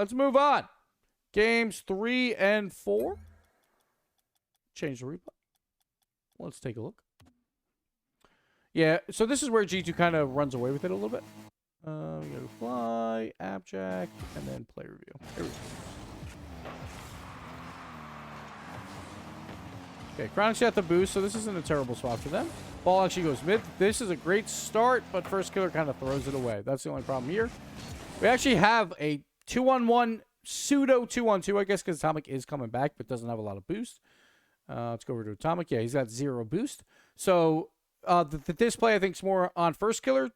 let's move on. Games 3 and 4. Change the replay. Let's take a look. Yeah, so this is where G2 kind of runs away with it a little bit. We go to fly, ApparentlyJack, and then play review. Here we go. Okay, Chronic's got the boost, so this isn't a terrible swap for them. Ball actually goes mid. This is a great start, but First Killer kind of throws it away. That's the only problem here. We actually have a 2-on-1, pseudo 2-on-2, I guess, because Atomic is coming back, but doesn't have a lot of boost. Let's go over to Atomic. Yeah, he's got 0 boost. So this play, I think, is more on First Killer.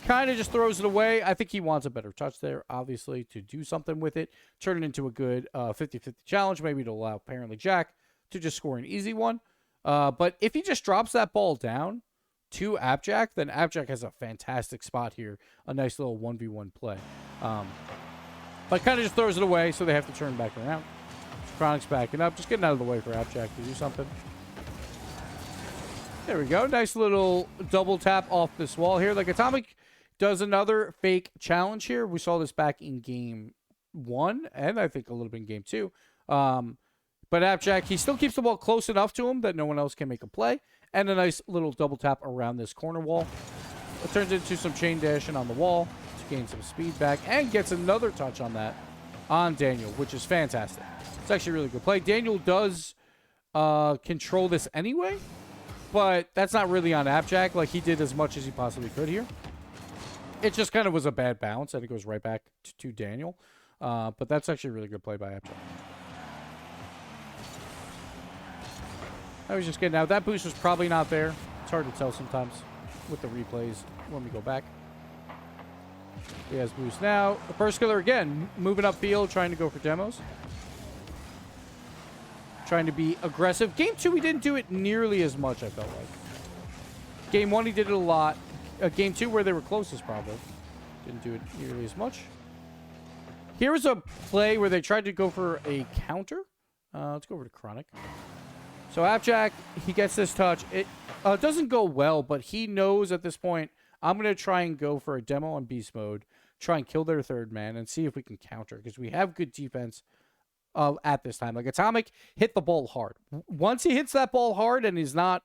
Kind of just throws it away. I think he wants a better touch there, obviously, to do something with it. Turn it into a good 50-50 challenge, maybe to allow ApparentlyJack to just score an easy one. But if he just drops that ball down to ApparentlyJack, then ApparentlyJack has a fantastic spot here. A nice little 1v1 play. But kind of just throws it away, so they have to turn back around. Chronic's backing up. Just getting out of the way for ApparentlyJack to do something. There we go. Nice little double tap off this wall here. Like, Atomic does another fake challenge here. We saw this back in game 1, and I think a little bit in game 2. But ApparentlyJack, he still keeps the ball close enough to him that no one else can make a play. And a nice little double tap around this corner wall. It turns into some chain dashing on the wall to gain some speed back. And gets another touch on that on Daniel, which is fantastic. It's actually a really good play. Daniel does control this anyway. But that's not really on ApparentlyJack. Like, he did as much as he possibly could here. It just kind of was a bad bounce. And it goes right back to Daniel. But that's actually a really good play by ApparentlyJack. I was just getting out. That boost was probably not there. It's hard to tell sometimes with the replays when we go back. He has boost now. The First Killer, again, moving upfield, trying to go for demos. Trying to be aggressive. Game 2, he didn't do it nearly as much, I felt like. Game 1, he did it a lot. Game 2, where they were closest, probably. Didn't do it nearly as much. Here's a play where they tried to go for a counter. Let's go over to Chronic. So ApparentlyJack, he gets this touch. It doesn't go well, but he knows at this point, I'm going to try and go for a demo on beast mode, try and kill their third man, and see if we can counter, because we have good defense at this time. Like, Atomic hit the ball hard. Once he hits that ball hard and he's not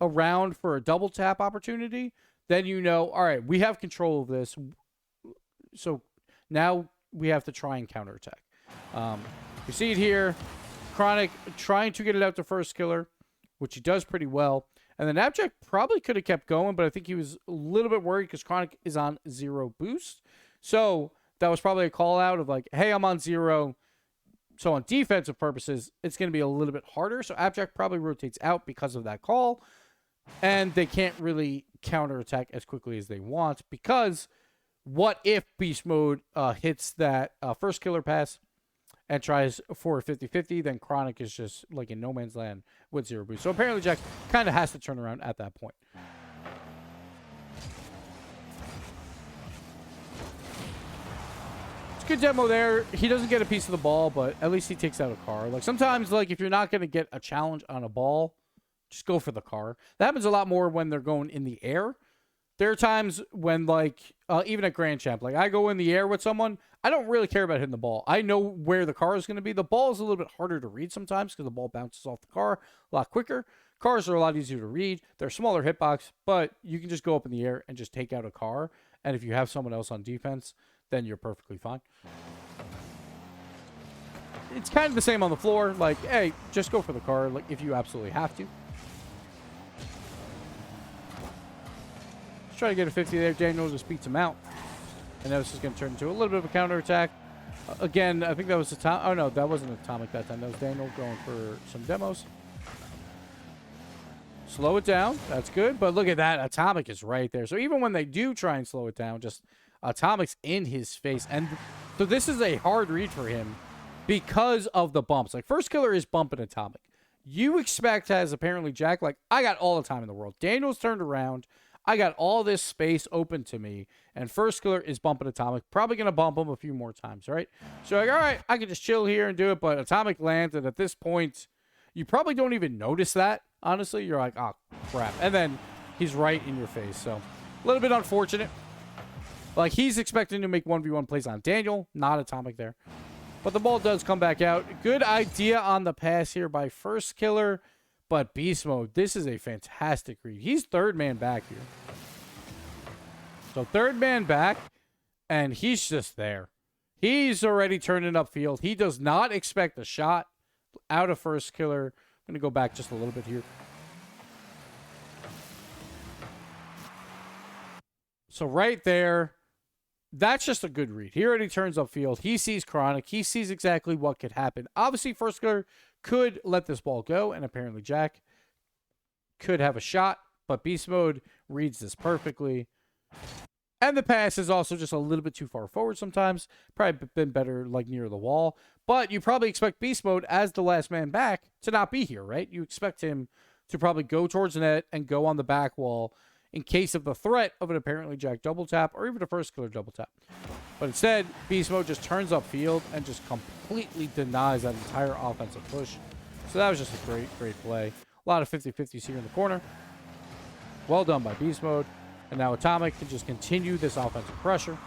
around for a double tap opportunity, then you know, all right, we have control of this. So now we have to try and counterattack. You see it here. Chronic trying to get it out to First Killer, which he does pretty well. And then ApparentlyJack probably could have kept going, but I think he was a little bit worried because Chronic is on 0 boost. So that was probably a call out of like, hey, I'm on 0. So on defensive purposes, it's going to be a little bit harder. So ApparentlyJack probably rotates out because of that call. And they can't really counterattack as quickly as they want, because what if beast mode hits that First Killer pass and tries for a 50-50, then Chronic is just like in no man's land with 0 boost. So ApparentlyJack kind of has to turn around at that point. It's a good demo there. He doesn't get a piece of the ball, but at least he takes out a car. Like, sometimes, like, if you're not going to get a challenge on a ball, just go for the car. That happens a lot more when they're going in the air. There are times when, like, even at Grand Champ, like, I go in the air with someone, I don't really care about hitting the ball. I know where the car is going to be. The ball is a little bit harder to read sometimes because the ball bounces off the car a lot quicker. Cars are a lot easier to read. They're a smaller hitbox, but you can just go up in the air and just take out a car. And if you have someone else on defense, then you're perfectly fine. It's kind of the same on the floor. Like, hey, just go for the car, like, if you absolutely have to. Let's try to get a 50 there. Daniel just beats him out. And now this is going to turn into a little bit of a counterattack. Again, I think that was Atomic. Oh, no, that wasn't Atomic that time. That was Daniel going for some demos. Slow it down. That's good. But look at that. Atomic is right there. So even when they do try and slow it down, just Atomic's in his face. And so this is a hard read for him because of the bumps. Like, First Killer is bumping Atomic. You expect, as ApparentlyJack, like, I got all the time in the world. Daniel's turned around. I got all this space open to me, and First Killer is bumping Atomic. Probably going to bump him a few more times, right? So, like, all right, I can just chill here and do it, but Atomic lands, and at this point, you probably don't even notice that, honestly. You're like, oh, crap. And then he's right in your face, so a little bit unfortunate. Like, he's expecting to make 1v1 plays on Daniel, not Atomic there. But the ball does come back out. Good idea on the pass here by First Killer. But Beast Mode, this is a fantastic read. He's third man back here. So third man back, and he's just there. He's already turning upfield. He does not expect a shot out of First Killer. I'm going to go back just a little bit here. So right there, that's just a good read. He already turns upfield. He sees Chronic. He sees exactly what could happen. Obviously, First Killer could let this ball go, and apparently Jack could have a shot, but Beast Mode reads this perfectly. And the pass is also just a little bit too far forward sometimes. Probably been better like near the wall. But you probably expect Beast Mode as the last man back to not be here, right? You expect him to probably go towards the net and go on the back wall in case of the threat of an apparently Jack double tap or even a First Killer double tap. But instead, Beast Mode just turns upfield and just completely denies that entire offensive push. So that was just a great play. A lot of 50-50s here in the corner. Well done by Beast Mode. And now Atomic can just continue this offensive pressure.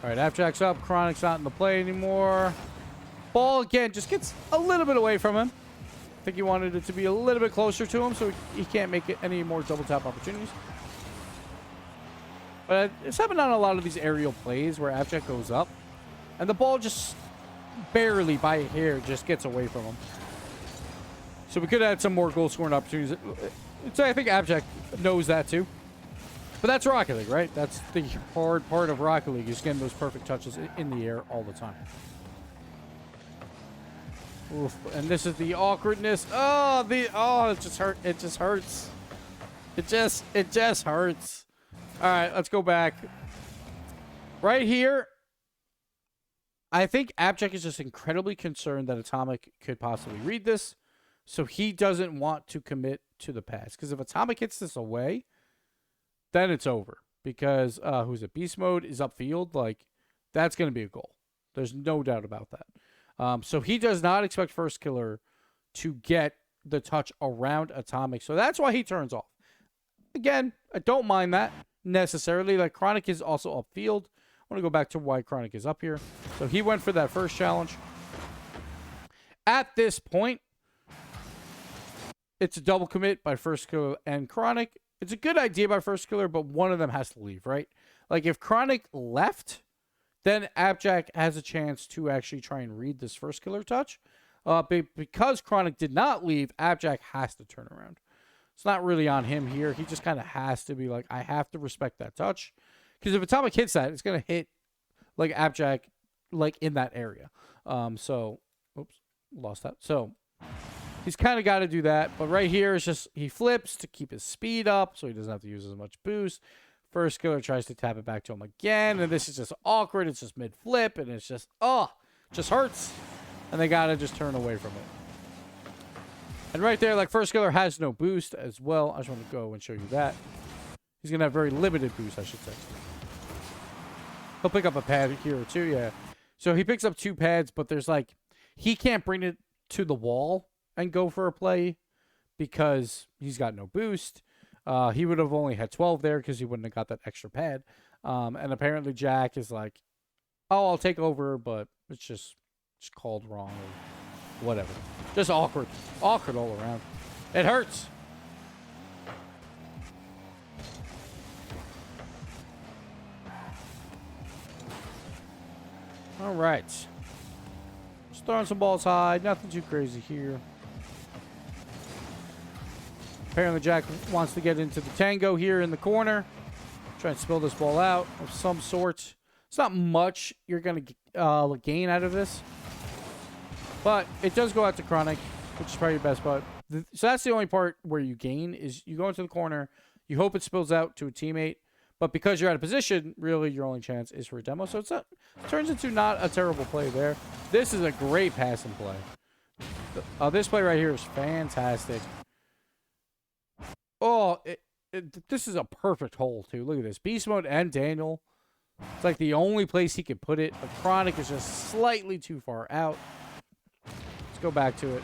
All right, ApparentlyJack's up. Chronic's not in the play anymore. Ball, again, just gets a little bit away from him. I think he wanted it to be a little bit closer to him so he can't make it any more double tap opportunities. But it's happened on a lot of these aerial plays where ApparentlyJack goes up. And the ball just barely by a hair just gets away from him. So we could have had some more goal scoring opportunities. So I think ApparentlyJack knows that too. But that's Rocket League, right? That's the hard part of Rocket League, is getting those perfect touches in the air all the time. Oof. And this is the awkwardness. It just hurt. It just hurts. It just hurts. All right, let's go back. Right here, I think ApparentlyJack is just incredibly concerned that Atomic could possibly read this, so he doesn't want to commit to the pass. Because if Atomic hits this away, then it's over. Because Beast Mode is upfield. Like, that's going to be a goal. There's no doubt about that. So he does not expect First Killer to get the touch around Atomic. So that's why he turns off. Again, I don't mind that necessarily. Like, Chronic is also upfield. I want to go back to why Chronic is up here. So he went for that first challenge. At this point, it's a double commit by First Killer and Chronic. It's a good idea by First Killer, but one of them has to leave, right? Like, if Chronic left, then ApparentlyJack has a chance to actually try and read this First Killer touch. Because Chronic did not leave, ApparentlyJack has to turn around. It's not really on him here. He just kind of has to be like, I have to respect that touch. Because if Atomic hits that, it's going to hit like ApparentlyJack like in that area. Oops, lost that. So he's kind of got to do that. But right here, it's just he flips to keep his speed up so he doesn't have to use as much boost. First Killer tries to tap it back to him again. And this is just awkward. It's just mid-flip. And it's just, just hurts. And they got to just turn away from it. And right there, like, First Killer has no boost as well. I just want to go and show you that. He's going to have very limited boost, I should say. He'll pick up a pad here or two, yeah. So he picks up 2 pads, but there's like, he can't bring it to the wall and go for a play because he's got no boost. He would have only had 12 there because he wouldn't have got that extra pad. And apparently Jack is like, oh, I'll take over, but it's just called wrong or whatever. Just awkward. Awkward all around. It hurts. All right. Just throwing some balls high. Nothing too crazy here. Apparently Jack wants to get into the tango here in the corner. Try and spill this ball out of some sort. It's not much you're going to gain out of this. But it does go out to Chronic, which is probably your best bet. So that's the only part where you gain is you go into the corner. You hope it spills out to a teammate. But because you're out of position, really your only chance is for a demo. So it turns into not a terrible play there. This is a great passing play. This play right here is fantastic. This is a perfect hole, too. Look at this. Beast Mode and Daniel. It's like the only place he could put it. But Chronic is just slightly too far out. Let's go back to it.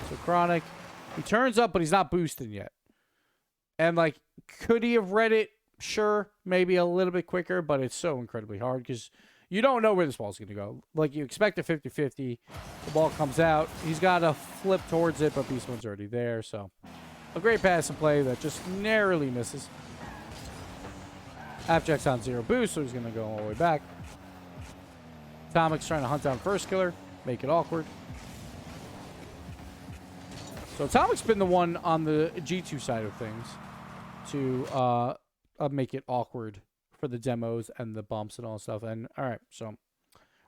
So Chronic He turns up, but he's not boosting yet. And, like, could he have read it? Sure, maybe a little bit quicker, but it's so incredibly hard because you don't know where this ball's going to go. Like, you expect a 50-50. The ball comes out. He's got to flip towards it, but Beast Mode's already there. So, a great pass and play that just narrowly misses. ApparentlyJack's on 0 boost, so he's going to go all the way back. Atomic's trying to hunt down first killer, make it awkward. So Atomic's been the one on the G2 side of things to make it awkward for the demos and the bumps and all that stuff. And all right, so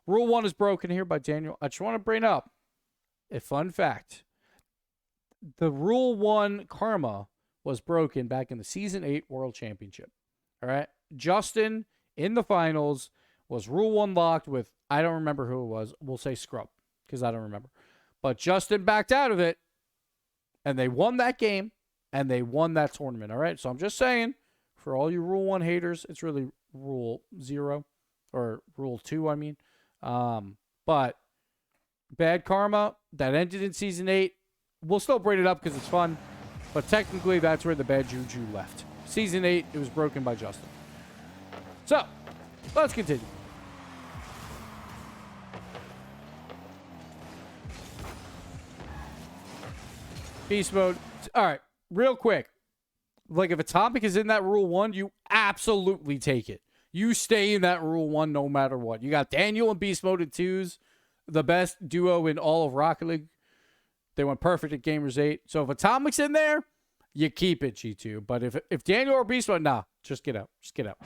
Rule 1 is broken here by Daniel. I just want to bring up a fun fact. The Rule 1 karma was broken back in the Season 8 World Championship. All right, Justin in the finals was Rule 1 locked with, I don't remember who it was. We'll say Scrub because I don't remember. But Justin backed out of it. And they won that game, and they won that tournament, all right? So I'm just saying, for all you Rule 1 haters, it's really Rule 0, or Rule 2, I mean. But bad karma, that ended in Season 8. We'll still bring it up because it's fun, but technically that's where the bad juju left. Season 8, it was broken by Justin. So, let's continue. Beast Mode. All right, real quick. Like, if Atomic is in that Rule 1, you absolutely take it. You stay in that Rule 1 no matter what. You got Daniel and Beast Mode in 2s, the best duo in all of Rocket League. They went perfect at Gamers 8. So if Atomic's in there, you keep it, G2. But if Daniel or Beast Mode, nah, just get out. Just get out.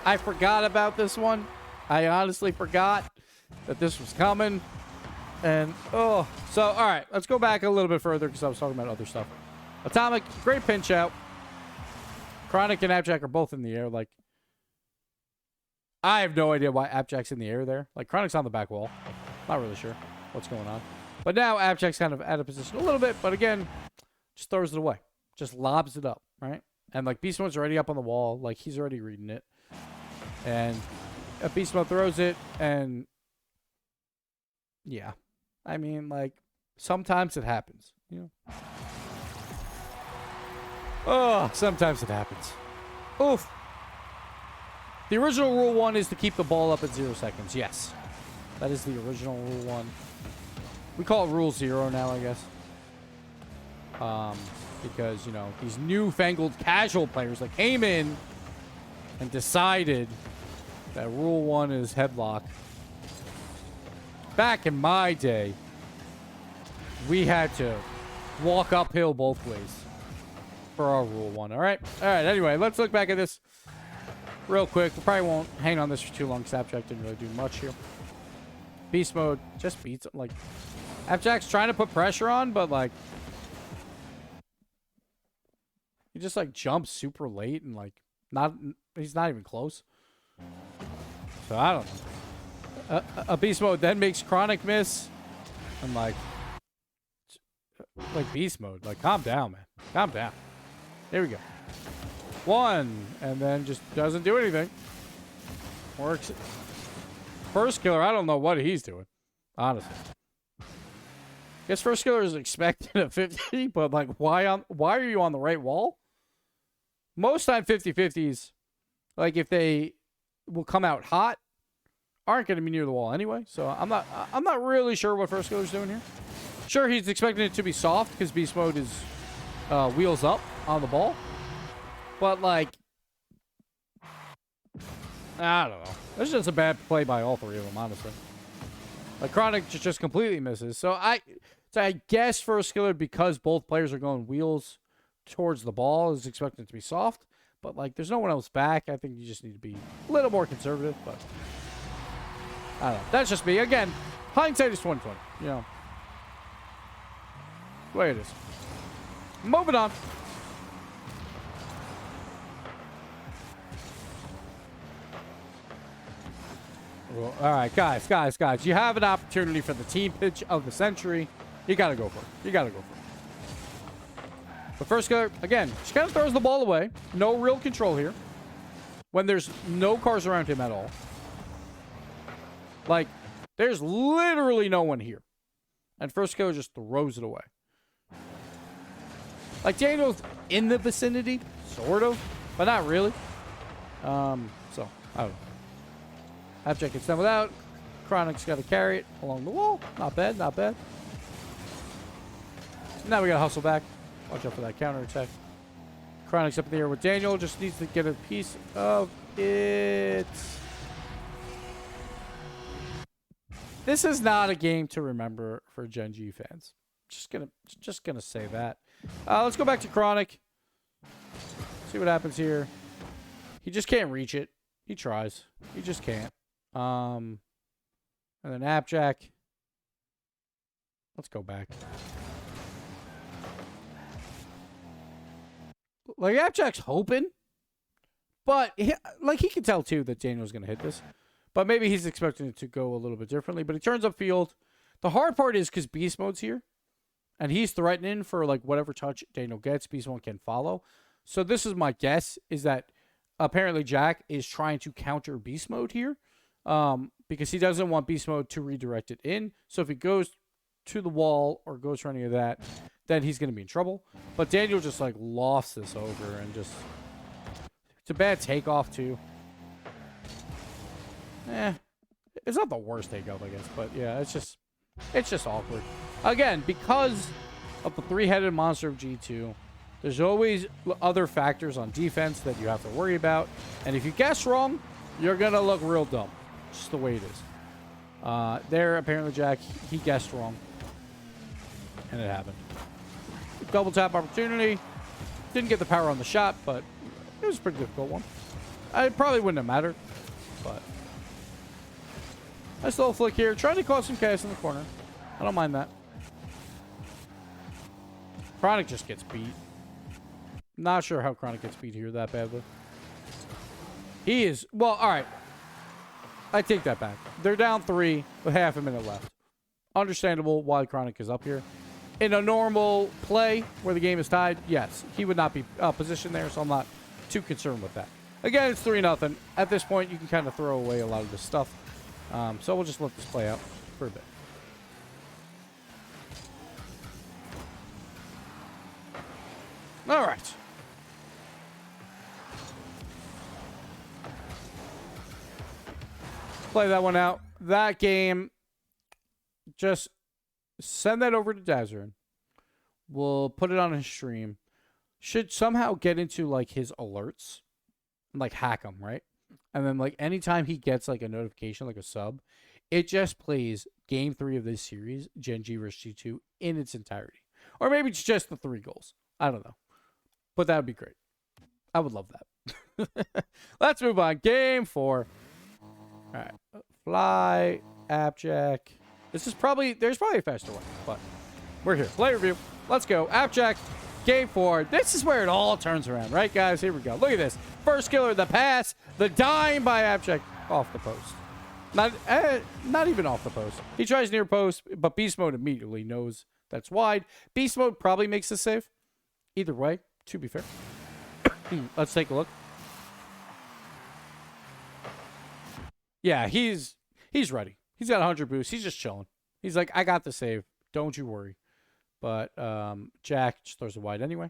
I forgot about this one. I honestly forgot that this was coming. And, oh, so, all right, let's go back a little bit further because I was talking about other stuff. Atomic, great pinch out. Chronic and ApparentlyJack are both in the air. Like, I have no idea why ApparentlyJack's in the air there. Like, Chronic's on the back wall. Not really sure what's going on. But now ApparentlyJack's kind of out of position a little bit, but again, just throws it away. Just lobs it up, right? And, like, Beast Mode's already up on the wall. Like, he's already reading it. And Beast Mode throws it, and, yeah. I mean, like, sometimes it happens, you know? Oh, sometimes it happens. Oof. The original Rule 1 is to keep the ball up at 0 seconds. Yes. That is the original Rule 1. We call it Rule 0 now, I guess. Because, you know, these newfangled casual players that came in and decided that Rule 1 is headlock. Back in my day, we had to walk uphill both ways for our Rule 1. All right? All right, anyway, let's look back at this real quick. We probably won't hang on this for too long because ApparentlyJack didn't really do much here. Beast Mode just beats it. Like, ApparentlyJack's trying to put pressure on, but, like, he just, like, jumps super late and, like, he's not even close. So, I don't know. A Beast Mode then makes Chronic miss. I'm like Beast Mode. Like, calm down, man. Calm down. There we go. 1. And then just doesn't do anything. Works. First killer, I don't know what he's doing. Honestly. Guess first killer is expected at 50, but, like, why are you on the right wall? Most time 50-50s, like, if they will come out hot, aren't going to be near the wall anyway. So I'm not really sure what first killer's doing here. Sure, he's expecting it to be soft because Beast Mode is wheels up on the ball. But, like, I don't know. This is just a bad play by all three of them, honestly. Like, Chronic just completely misses. So I guess first killer, because both players are going wheels towards the ball, is expected to be soft. But, like, there's no one else back. I think you just need to be a little more conservative, but I don't know. That's just me. Again, hindsight is 20/20. You know. The way it is. Moving on. Well, all right, guys. You have an opportunity for the team pitch of the century. You got to go for it. But first killer, again, just kind of throws the ball away. No real control here. When there's no cars around him at all. Like, there's literally no one here. And first killer just throws it away. Like, Daniel's in the vicinity, sort of, but not really. So, I don't know. ApparentlyJack gets done without. Chronic's got to carry it along the wall. Not bad, not bad. Now we got to hustle back. Watch out for that counterattack. Chronic's up in the air with Daniel. Just needs to get a piece of it. This is not a game to remember for Gen.G fans. Just gonna say that. Let's go back to Chronic. See what happens here. He just can't reach it. He tries. He just can't. And then ApparentlyJack. Let's go back. Like, ApparentlyJack's hoping, but he can tell too that Daniel's gonna hit this. But maybe he's expecting it to go a little bit differently. But he turns upfield. The hard part is because Beast Mode's here. And he's threatening for, like, whatever touch Daniel gets, Beast Mode can follow. So this is my guess, is that ApparentlyJack is trying to counter Beast Mode here. Because he doesn't want Beast Mode to redirect it in. So if he goes to the wall or goes for any of that, then he's going to be in trouble. But Daniel just, like, lofts this over and just... It's a bad takeoff, too. It's not the worst takeoff, I guess, but yeah, it's just awkward. Again, because of the three-headed monster of G2, there's always other factors on defense that you have to worry about, and if you guess wrong, you're gonna look real dumb. Just the way it is. There, ApparentlyJack, he guessed wrong, and it happened. Double tap opportunity. Didn't get the power on the shot, but it was a pretty difficult one. It probably wouldn't have mattered, but. Nice little flick here. Trying to cause some chaos in the corner. I don't mind that. Chronic just gets beat. Not sure how Chronic gets beat here that badly. He is... Well, alright. I take that back. They're down 3 with half a minute left. Understandable why Chronic is up here. In a normal play where the game is tied, yes. He would not be positioned there, so I'm not too concerned with that. Again, it's 3-0. At this point, you can kind of throw away a lot of this stuff. So we'll just let this play out for a bit. All right. Play that one out. That game, just send that over to Dazarin. We'll put it on his stream. Should somehow get into, like, his alerts and, like, hack them, right? And then, like, anytime he gets, like, a notification, like a sub, it just plays Game 3 of this series, Gen.G versus G2, in its entirety. Or maybe it's just the 3 goals. I don't know. But that would be great. I would love that. Let's move on. Game 4. All right. Fly, ApparentlyJack. There's probably a faster one, but we're here. Play review. Let's go. ApparentlyJack. Game 4. This is where it all turns around, right, guys? Here we go. Look at this. First killer, the pass, the dime by ApparentlyJack off the post. Not even off the post. He tries near post, but Beast Mode immediately knows that's wide. Beast Mode probably makes the save. Either way, to be fair. Let's take a look. Yeah, he's ready. He's got 100 boosts. He's just chilling. He's like, I got the save. Don't you worry. But Jack just throws it wide anyway.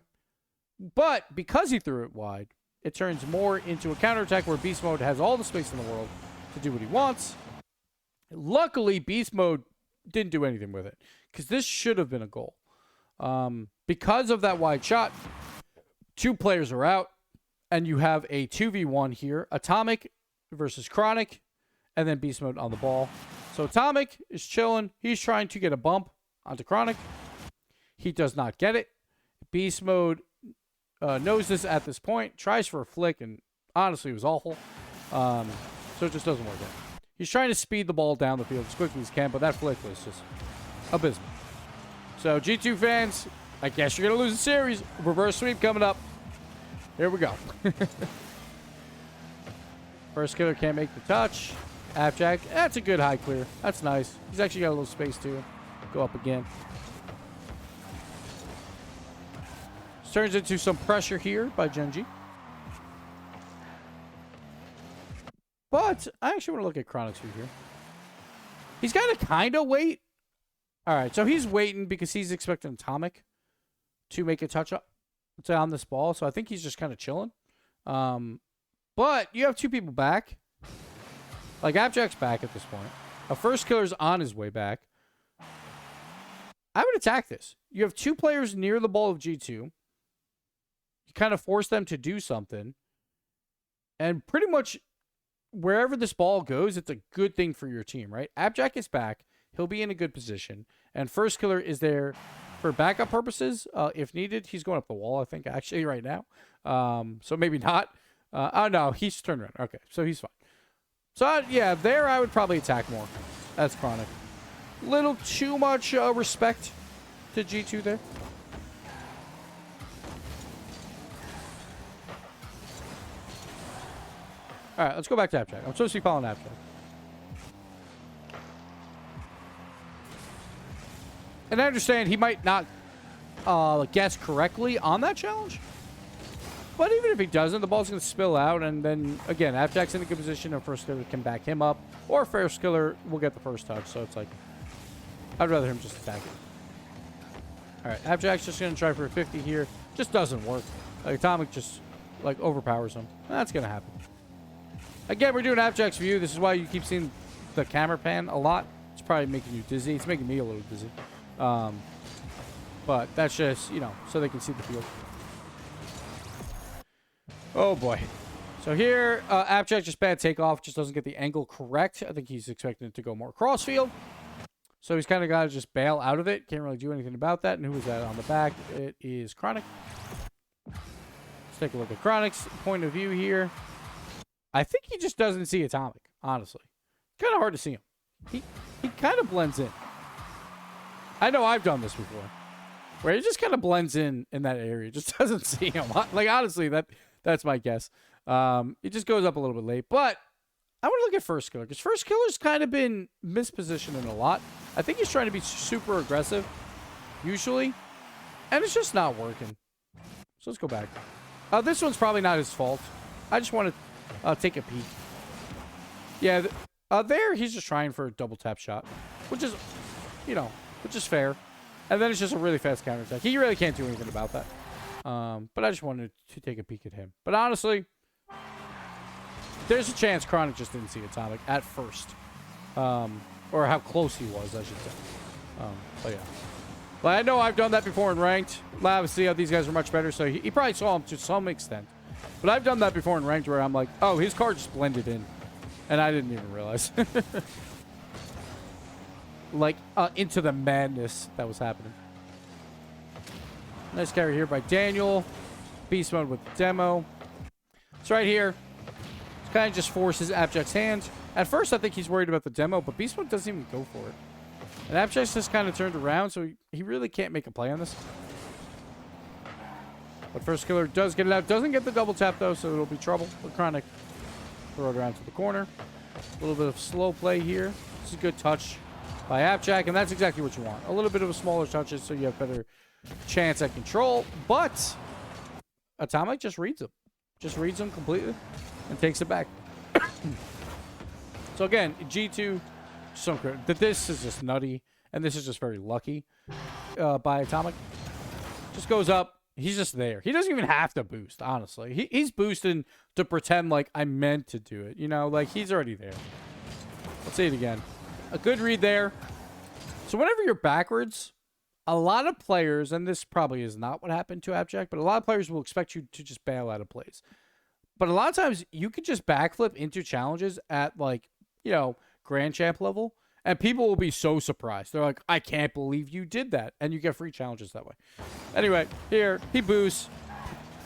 But because he threw it wide, it turns more into a counterattack where Beast Mode has all the space in the world to do what he wants. Luckily, Beast Mode didn't do anything with it, because this should have been a goal. Because of that wide shot, 2 players are out, and you have a 2v1 here. Atomic versus Chronic, and then Beast Mode on the ball. So Atomic is chilling. He's trying to get a bump onto Chronic. He does not get it. Beast Mode knows this at this point, tries for a flick, and honestly, it was awful. So it just doesn't work out. He's trying to speed the ball down the field as quickly as he can, but that flick was just abysmal. So G2 fans, I guess you're going to lose the series. Reverse sweep coming up. Here we go. First killer can't make the touch. ApparentlyJack, that's a good high clear. That's nice. He's actually got a little space too. Go up again. This turns into some pressure here by Gen.G. But I actually want to look at Chronic's view here. He's got to kind of wait All right, so he's waiting because he's expecting Atomic to make a touch up on this ball. So I think he's just kind of chilling. But you have two people back. Like, ApparentlyJack's back at this point. A first killer's on his way back. I would attack this. You have two players near the ball of G2. You kind of force them to do something. And pretty much wherever this ball goes, it's a good thing for your team, right? ApparentlyJack is back. He'll be in a good position. And first killer is there for backup purposes. If needed, he's going up the wall, I think, actually, right now. So maybe not. Oh, no, he's turned around. Okay, so he's fine. So, yeah, there I would probably attack more. That's Chronic. Little too much respect to G2 there. All right, let's go back to ApparentlyJack. I'm supposed to be following ApparentlyJack. And I understand he might not guess correctly on that challenge. But even if he doesn't, the ball's going to spill out. And then, again, ApparentlyJack's in a good position. And first killer can back him up. Or first killer will get the first touch. So it's like, I'd rather him just attack it. All right, ApparentlyJack's just going to try for a 50 here. Just doesn't work. Like, Atomic just, like, overpowers him. That's going to happen. Again, we're doing ApparentlyJack's view. This is why you keep seeing the camera pan a lot. It's probably making you dizzy. It's making me a little dizzy. But that's just, you know, so they can see the field. Oh, boy. So here, ApparentlyJack just bad takeoff. Just doesn't get the angle correct. I think he's expecting it to go more crossfield. So he's kind of got to just bail out of it. Can't really do anything about that. And who is that on the back? It is Chronic. Let's take a look at Chronic's point of view here. I think he just doesn't see Atomic, honestly. Kind of hard to see him. He kind of blends in. I know I've done this before. Where he just kind of blends in that area. Just doesn't see him. Like, honestly, that's my guess. It just goes up a little bit late. But I want to look at first killer. Because first killer's kind of been mispositioned in a lot. I think he's trying to be super aggressive, usually. And it's just not working. So let's go back. This one's probably not his fault. I just want to take a peek. Yeah, there he's just trying for a double tap shot. Which is, you know, which is fair. And then it's just a really fast counterattack. He really can't do anything about that. But I just wanted to take a peek at him. But honestly, there's a chance Chronic just didn't see Atomic at first. Or how close he was, I should say. But yeah. Well, I know I've done that before in ranked. Obviously, these guys are much better, so he probably saw him to some extent. But I've done that before in ranked where I'm like, oh, his card just blended in. And I didn't even realize. Like, into the madness that was happening. Nice carry here by Daniel. Beast mode with the demo. It's right here. It's kind of just forces ApparentlyJack's hand. At first, I think he's worried about the demo, but Beast mode doesn't even go for it. And ApparentlyJack's just kind of turned around, so he really can't make a play on this. But first killer does get it out. Doesn't get the double tap, though, so it'll be trouble for Chronic. Throw it around to the corner. A little bit of slow play here. This is a good touch by ApparentlyJack, and that's exactly what you want. A little bit of a smaller touches so you have better chance at control, but Atomic just reads them. Just reads them completely and takes it back. So again, G2, this is just nutty, and this is just very lucky by Atomic. Just goes up. He's just there. He doesn't even have to boost, honestly. He's boosting to pretend like I meant to do it. You know, like he's already there. Let's see it again. A good read there. So whenever you're backwards, a lot of players, and this probably is not what happened to ApparentlyJack, but a lot of players will expect you to just bail out of plays. But a lot of times, you could just backflip into challenges at, like, you know, Grand Champ level, and people will be so surprised. They're like, I can't believe you did that. And you get free challenges that way. Anyway, here, he boosts.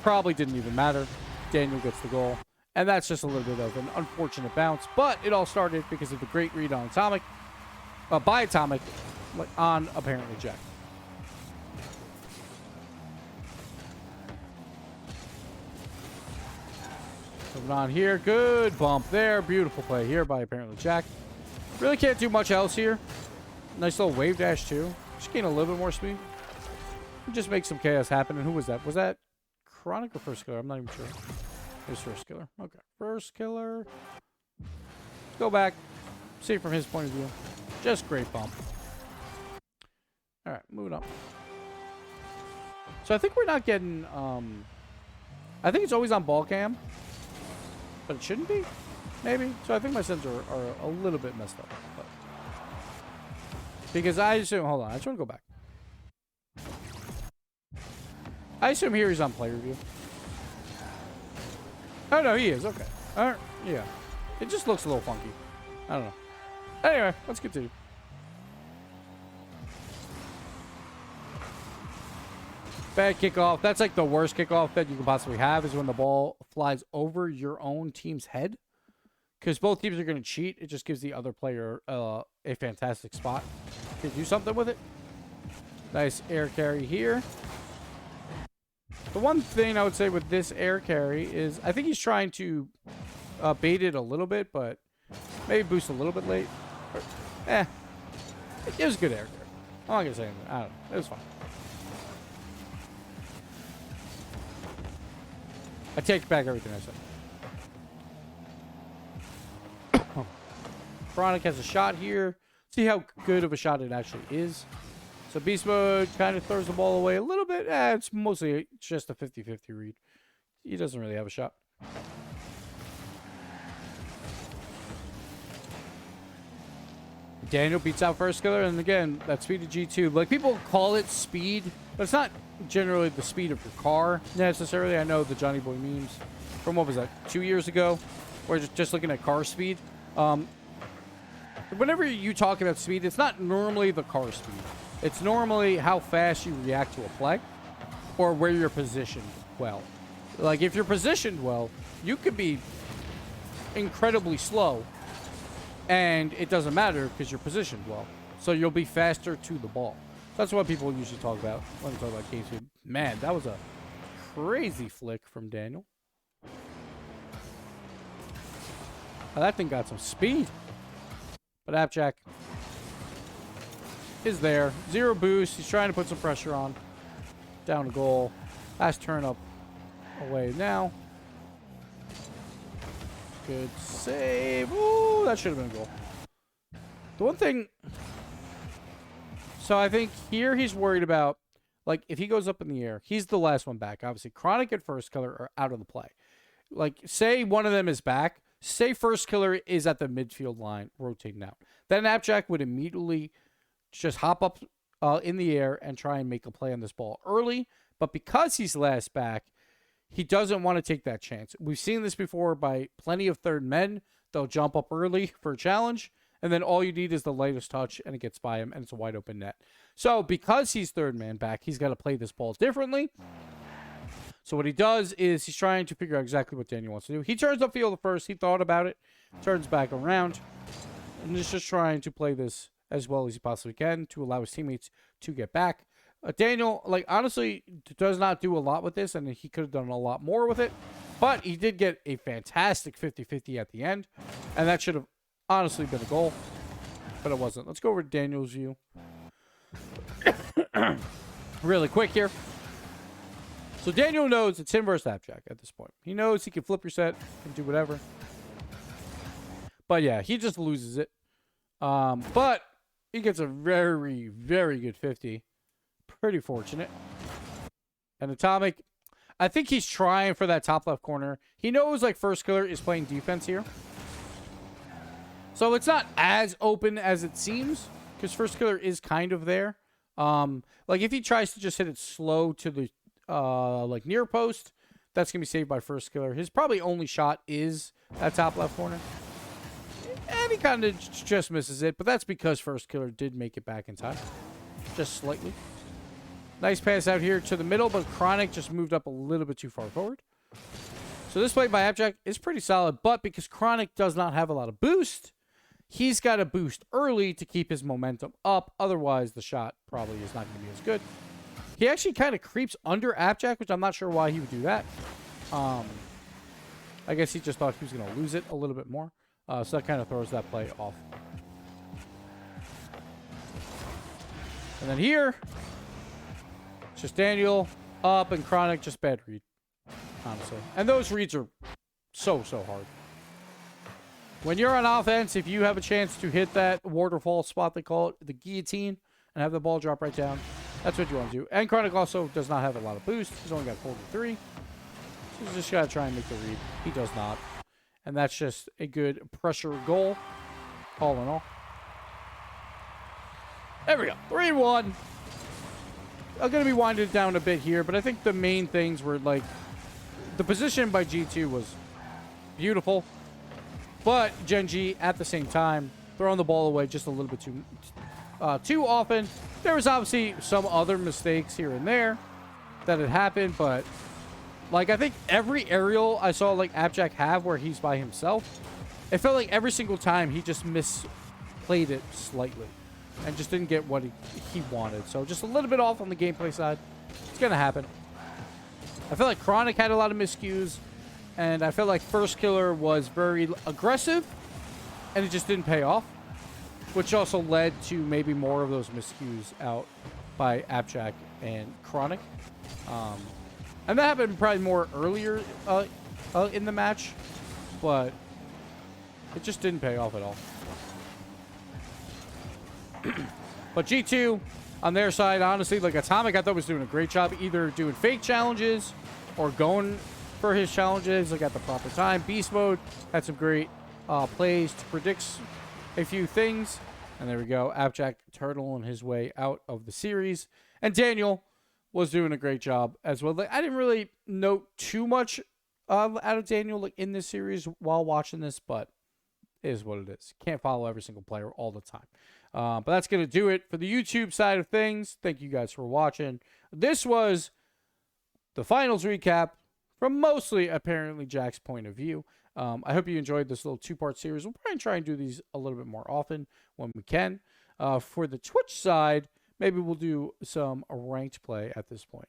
Probably didn't even matter. Daniel gets the goal. And that's just a little bit of an unfortunate bounce. But it all started because of the great read on Atomic. By Atomic on ApparentlyJack. Moving on here. Good bump there. Beautiful play here by ApparentlyJack. Really can't do much else here. Nice little wave dash too. Just gain a little bit more speed. Just make some chaos happen. And who was that? Was that Chronic or first killer? I'm not even sure. It was first killer. Okay. First killer. Let's go back. See it from his point of view. Just great bump. All right, moving up. So I think we're not getting... I think it's always on ball cam. But it shouldn't be. Maybe. So I think my sensors are a little bit messed up. But because I assume... Hold on. I just want to go back. I assume here he's on player view. Oh, no, he is. Okay. All right. Yeah. It just looks a little funky. I don't know. Anyway, let's continue. Bad kickoff. That's like the worst kickoff that you can possibly have is when the ball flies over your own team's head. Because both teams are going to cheat. It just gives the other player a fantastic spot to do something with it. Nice air carry here. The one thing I would say with this air carry is I think he's trying to bait it a little bit, but maybe boost a little bit late. Or, it was a good air carry. I'm not going to say anything. I don't know. It was fine. I take back everything I said. Chronic has a shot here. See how good of a shot it actually is. So Beast Mode kind of throws the ball away a little bit. It's mostly just a 50-50 read. He doesn't really have a shot. Daniel beats out First Killer, and again, that speed of G2. Like, people call it speed, but it's not generally the speed of your car, necessarily. I know the Johnny Boy memes from, what was that, 2 years ago? Where just looking at car speed. Whenever you talk about speed, it's not normally the car speed. It's normally how fast you react to a play, or where you're positioned well. Like, if you're positioned well, you could be incredibly slow, and it doesn't matter because you're positioned well. So you'll be faster to the ball. That's what people usually talk about when they talk about game speed. Man, that was a crazy flick from Daniel. Now, that thing got some speed. But ApparentlyJack is there. Zero boost. He's trying to put some pressure on. Down to goal. Last turn up away now. Good save. Ooh, that should have been a goal. The one thing... So I think here he's worried about, like, if he goes up in the air, he's the last one back. Obviously, Chronic and First Killer are out of the play. Like, say one of them is back. Say First Killer is at the midfield line, rotating out. Then ApparentlyJack would immediately just hop up in the air and try and make a play on this ball early. But because he's last back, he doesn't want to take that chance. We've seen this before by plenty of third men. They'll jump up early for a challenge, and then all you need is the lightest touch, and it gets by him, and it's a wide open net. So because he's third man back, he's got to play this ball differently. So what he does is he's trying to figure out exactly what Daniel wants to do. He turns upfield at first. He thought about it, turns back around, and is just trying to play this as well as he possibly can to allow his teammates to get back. Daniel, like, honestly, does not do a lot with this, and he could have done a lot more with it. But he did get a fantastic 50-50 at the end, and that should have honestly been a goal, but it wasn't. Let's go over to Daniel's view. Really quick here. So Daniel knows it's him versus ApparentlyJack at this point. He knows he can flip reset and do whatever. But yeah, he just loses it. But he gets a very, very good 50. Pretty fortunate. And Atomic, I think he's trying for that top left corner. He knows, like, First Killer is playing defense here. So it's not as open as it seems, because First Killer is kind of there. Like, if he tries to just hit it slow to the, like, near post, that's going to be saved by First Killer. His probably only shot is that top left corner. And he kind of just misses it, but that's because First Killer did make it back in time. Just slightly. Nice pass out here to the middle, but Chronic just moved up a little bit too far forward. So this play by ApparentlyJack is pretty solid, but because Chronic does not have a lot of boost, he's got to boost early to keep his momentum up. Otherwise, the shot probably is not going to be as good. He actually kind of creeps under ApparentlyJack, which I'm not sure why he would do that. I guess he just thought he was going to lose it a little bit more. So that kind of throws that play off. And then here, it's just Daniel up and Chronic, just bad read, honestly. And those reads are so hard. When you're on offense, if you have a chance to hit that waterfall spot, they call it, the guillotine, and have the ball drop right down. That's what you want to do. And Chronic also does not have a lot of boost. He's only got 43. So he's just got to try and make the read. He does not. And that's just a good pressure goal, all in all. There we go. 3-1. I'm going to be winding it down a bit here, but I think the main things were, like, the position by G2 was beautiful. But Gen.G, at the same time, throwing the ball away just a little bit too often. There was obviously some other mistakes here and there that had happened, but like I think every aerial I saw like ApparentlyJack have where he's by himself, it felt like every single time he just misplayed it slightly and just didn't get what he wanted. So just a little bit off on the gameplay side. It's gonna happen. I feel like Chronic had a lot of miscues, and I felt like First Killer was very aggressive, and it just didn't pay off, which also led to maybe more of those miscues out by ApparentlyJack and Chronic. And that happened probably more earlier in the match, but it just didn't pay off at all. But G2, on their side, honestly, like Atomic, I thought was doing a great job either doing fake challenges or going for his challenges like at the proper time. Beast Mode had some great plays to predict a few things. And there we go. ApparentlyJack turtling his way out of the series. And Daniel was doing a great job as well. Like, I didn't really note too much out of Daniel like in this series while watching this, but it is what it is. Can't follow every single player all the time. But that's going to do it for the YouTube side of things. Thank you guys for watching. This was the finals recap from mostly ApparentlyJack's point of view. I hope you enjoyed this little two-part series. We'll probably try and do these a little bit more often when we can. For the Twitch side, maybe we'll do some ranked play at this point.